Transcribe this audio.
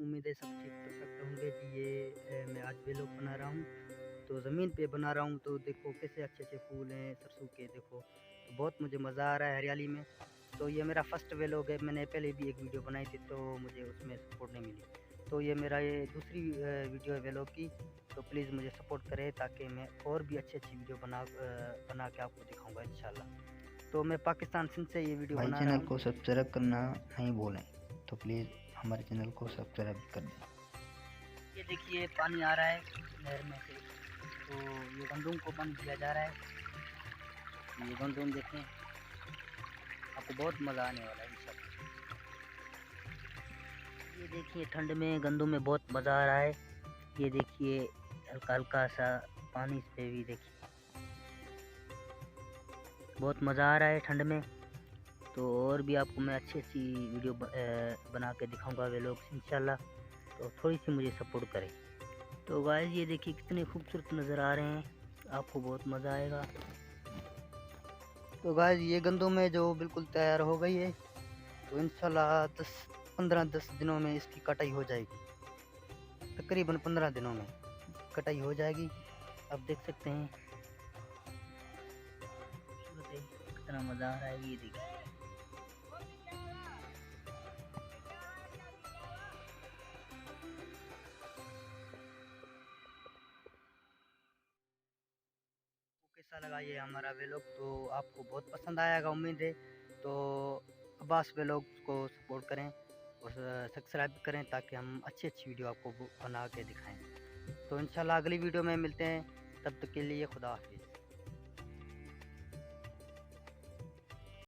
उम्मीद है सब ठीक कर सकते होंगे जी। ये मैं आज व्लॉग बना रहा हूँ, तो ज़मीन पे बना रहा हूँ। तो देखो कैसे अच्छे फूल हैं सरसों के, देखो तो बहुत मुझे मज़ा आ रहा है हरियाली में। तो ये मेरा फर्स्ट व्लॉग है, मैंने पहले भी एक वीडियो बनाई थी तो मुझे उसमें सपोर्ट नहीं मिली। तो ये मेरा ये दूसरी वीडियो है व्लॉग की। तो प्लीज़ मुझे सपोर्ट करें ताकि मैं और भी अच्छी वीडियो बना के आपको दिखाऊँगा इंशाल्लाह। तो मैं पाकिस्तान सिंध से ये वीडियो भाई बना रहा चैनल हूँ। को सब्सक्राइब करना नहीं भूलें, तो प्लीज़ हमारे चैनल को सब्सक्राइब कर दें। ये देखिए पानी आ रहा है नहर में से, तो ये गंदम को पानी दिया जा रहा है। ये गंदम देखें, आपको बहुत मज़ा आने वाला है इंशाल्लाह। ये देखिए ठंड में गंदम में बहुत मज़ा आ रहा है। ये देखिए हल्का हल्का सा पानी इस पे भी देखिए, बहुत मज़ा आ रहा है ठंड में। तो और भी आपको मैं अच्छी वीडियो बना के दिखाऊंगा व्लॉग इंशाल्लाह। तो थोड़ी सी मुझे सपोर्ट करें। तो गाइस ये देखिए कितने खूबसूरत नज़र आ रहे हैं, आपको बहुत मज़ा आएगा। तो गाइस ये गंदम है जो बिल्कुल तैयार हो गई है। तो इंशाल्लाह 10 दिनों में इसकी कटाई हो जाएगी। तकरीबन 15 दिनों में कटाई हो जाएगी। आप देख सकते हैं कितना मज़ा आ रहा है। ये देखिए कैसा लगा ये हमारा व्लॉग। तो आपको बहुत पसंद आएगा उम्मीद है। तो अब्बास व्लॉग को सपोर्ट करें और सब्सक्राइब करें ताकि हम अच्छी वीडियो आपको बना के दिखाएं। तो इंशाल्लाह अगली वीडियो में मिलते हैं, तब तक के लिए खुदा हाफिज़।